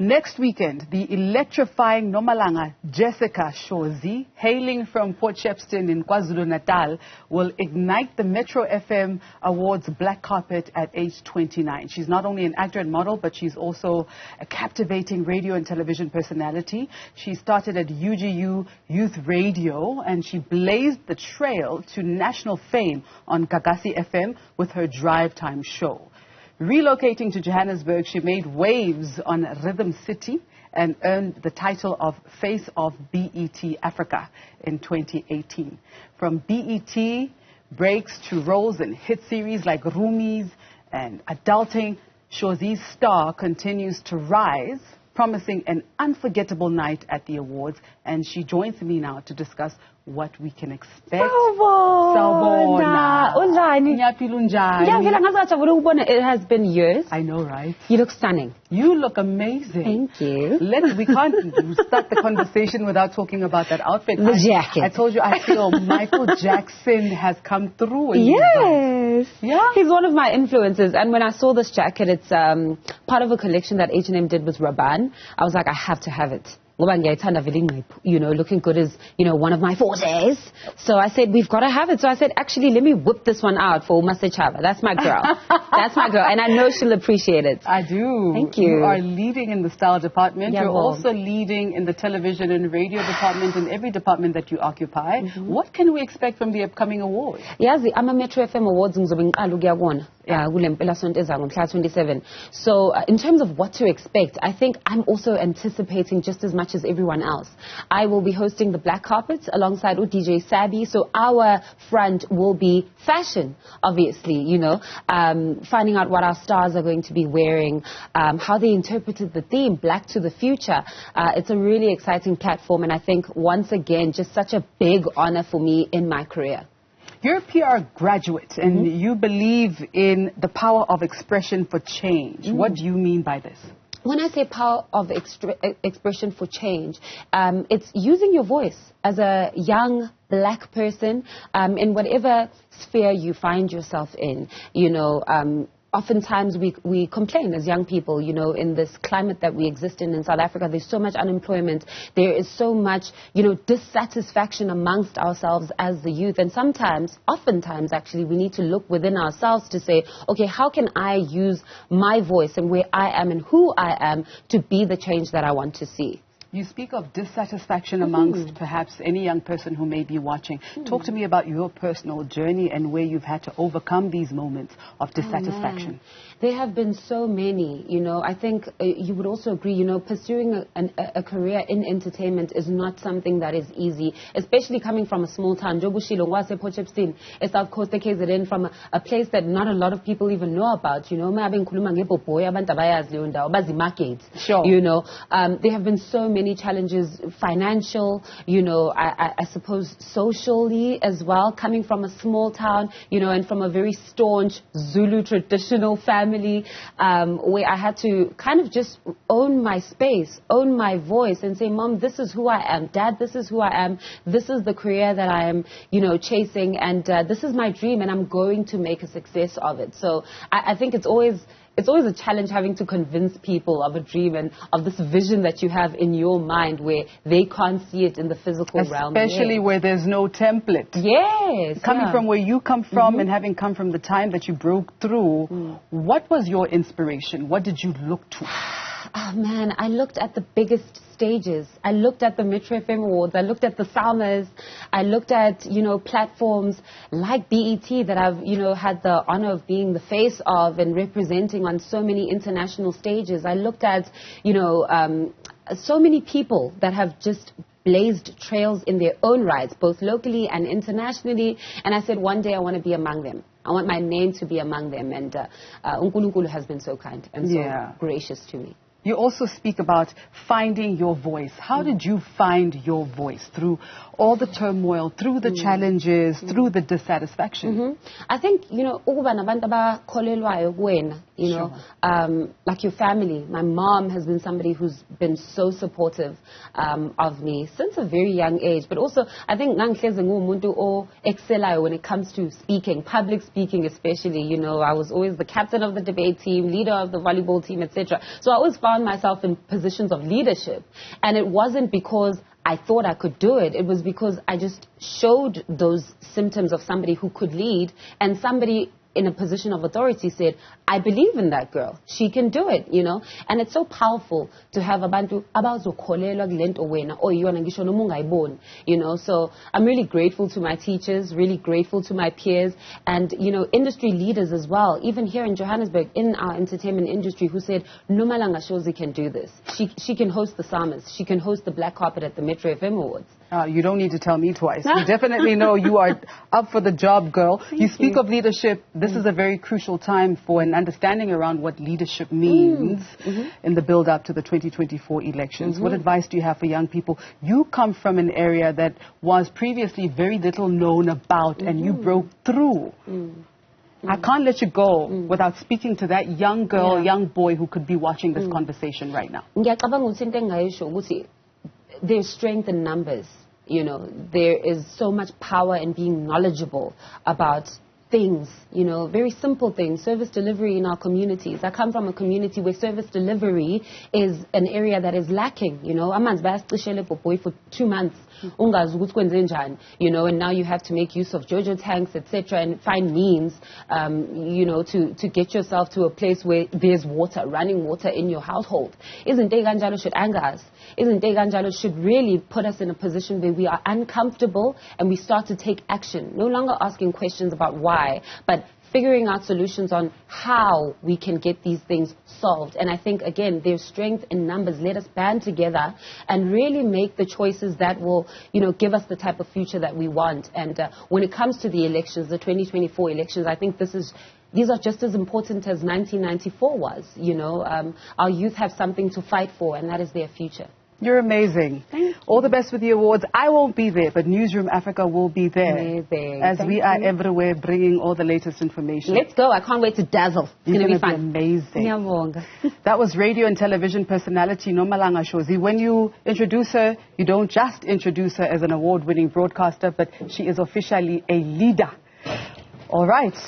Next weekend, the electrifying Nomalanga Jessica Shozi, hailing from Port Shepstone in KwaZulu-Natal, will ignite the Metro FM Awards black carpet at age 29. She's not only an actor and model, but she's also a captivating radio and television personality. She started at UGU Youth Radio, and she blazed the trail to national fame on Gagasi FM with her Drive Time show. Relocating to Johannesburg, she made waves on Rhythm City and earned the title of Face of BET Africa in 2018. From BET breaks to roles in hit series like Roomies and Adulting, Shozi's star continues to rise, promising an unforgettable night at the awards. And she joins me now to discuss what we can expect. It has been years. I know, right? You look stunning. You look amazing. Thank you. We can't start the conversation without talking about that outfit. The jacket. I told you, I feel Michael Jackson has come through. Yes. Yeah. He's one of my influences. And when I saw this jacket, it's part of a collection that H&M did with Raban. I was like, I have to have it. You know, looking good is, you know, one of my fortes. So I said, we've got to have it. So I said, actually, let me whip this one out for Masechaba. That's my girl. That's my girl. And I know she'll appreciate it. I do. Thank you. You are leading in the style department. Yeah, You're also leading in the television and radio department, in every department that you occupy. What can we expect from the upcoming awards? Yes, I'm a Metro FM Awards. 27. So in terms of what to expect, I think I'm also anticipating just as much as everyone else. I will be hosting the black carpet alongside DJ Sabi. So our front will be fashion, obviously, you know, finding out what our stars are going to be wearing, how they interpreted the theme, Black to the Future. It's a really exciting platform, and I think once again, just such a big honor for me in my career. You're a PR graduate, and you believe in the power of expression for change. What do you mean by this? When I say power of expression for change, it's using your voice as a young black person in whatever sphere you find yourself in. You know, oftentimes we complain as young people, you know, in this climate that we exist in South Africa. There's so much unemployment. There is so much, you know, dissatisfaction amongst ourselves as the youth. And oftentimes actually, we need to look within ourselves to say, okay, how can I use my voice and where I am and who I am to be the change that I want to see? You speak of dissatisfaction amongst perhaps any young person who may be watching. Talk to me about your personal journey and where you've had to overcome these moments of dissatisfaction. There have been so many, you know. I think you would also agree, you know, pursuing a career in entertainment is not something that is easy, especially coming from a small town. Port Shepstone, South Coast KZN, from a place that not a lot of people even know about, you know. Sure. You know, there have been so many challenges, financial, you know, I suppose socially as well, coming from a small town, you know, and from a very staunch Zulu traditional family, where I had to kind of just own my space, own my voice and say, Mom, this is who I am. Dad, this is who I am. This is the career that I am, you know, chasing, and this is my dream, and I'm going to make a success of it. So I think it's always a challenge having to convince people of a dream and of this vision that you have in your mind where they can't see it in the physical realm. Especially where there's no template. Yes. Coming from where you come from and having come from the time that you broke through, what was your inspiration? What did you look to? Oh, man, I looked at the biggest stages. I looked at the Metro FM Awards. I looked at the Salmas. I looked at, you know, platforms like BET that I've, you know, had the honor of being the face of and representing on so many international stages. I looked at, you know, so many people that have just blazed trails in their own rights, both locally and internationally. And I said, one day I want to be among them. I want my name to be among them. And Unkulunkulu has been so kind and so gracious to me. You also speak about finding your voice. How did you find your voice through all the turmoil, through the challenges, through the dissatisfaction? I think, you know, you know, like your family. My mom has been somebody who's been so supportive of me since a very young age. But also, I think when it comes to speaking, public speaking especially, you know, I was always the captain of the debate team, leader of the volleyball team, etc. So I always found found myself in positions of leadership. And it wasn't because I thought I could do it. It was because I just showed those symptoms of somebody who could lead, and somebody in a position of authority said, I believe in that girl. She can do it, you know. And it's so powerful to have abantu abazokholelwa kulento wena oyiyona ngisho noma ungayiboni, you know. So I'm really grateful to my teachers, really grateful to my peers, and, you know, industry leaders as well, even here in Johannesburg, in our entertainment industry, who said, Nomalanga Shozi can do this. She can host the Summers. She can host the Black Carpet at the Metro FM Awards. You don't need to tell me twice. You definitely know you are up for the job, girl. You speak of leadership. This is a very crucial time for an understanding around what leadership means in the build-up to the 2024 elections. What advice do you have for young people? You come from an area that was previously very little known about, and you broke through. I can't let you go without speaking to that young girl, young boy who could be watching this conversation right now. There's strength in numbers, you know. There is so much power in being knowledgeable about things, you know, very simple things, service delivery in our communities. I come from a community where service delivery is an area that is lacking, you know. Amanzi bayasiqishele boy for 2 months, ungazi ukuthi kwenze njani, you know, and now you have to make use of JoJo tanks, etc., and find means, you know, to get yourself to a place where there's water, running water in your household. Isn't Kanjalo should anger us. Isn't Kanjalo should really put us in a position where we are uncomfortable and we start to take action, no longer asking questions about why, but figuring out solutions on how we can get these things solved. And I think, again, there's strength in numbers. Let us band together and really make the choices that will, you know, give us the type of future that we want. And when it comes to the elections, the 2024 elections, I think these are just as important as 1994 was. You know, our youth have something to fight for, and that is their future. You're amazing. Thank you. All the best with the awards. I won't be there, but Newzroom Afrika will be there. Amazing. As we are everywhere bringing all the latest information. Let's go. I can't wait to dazzle. It's going to be fun. Amazing. That was radio and television personality Nomalanga Shozi. When you introduce her, you don't just introduce her as an award-winning broadcaster, but she is officially a leader. All right.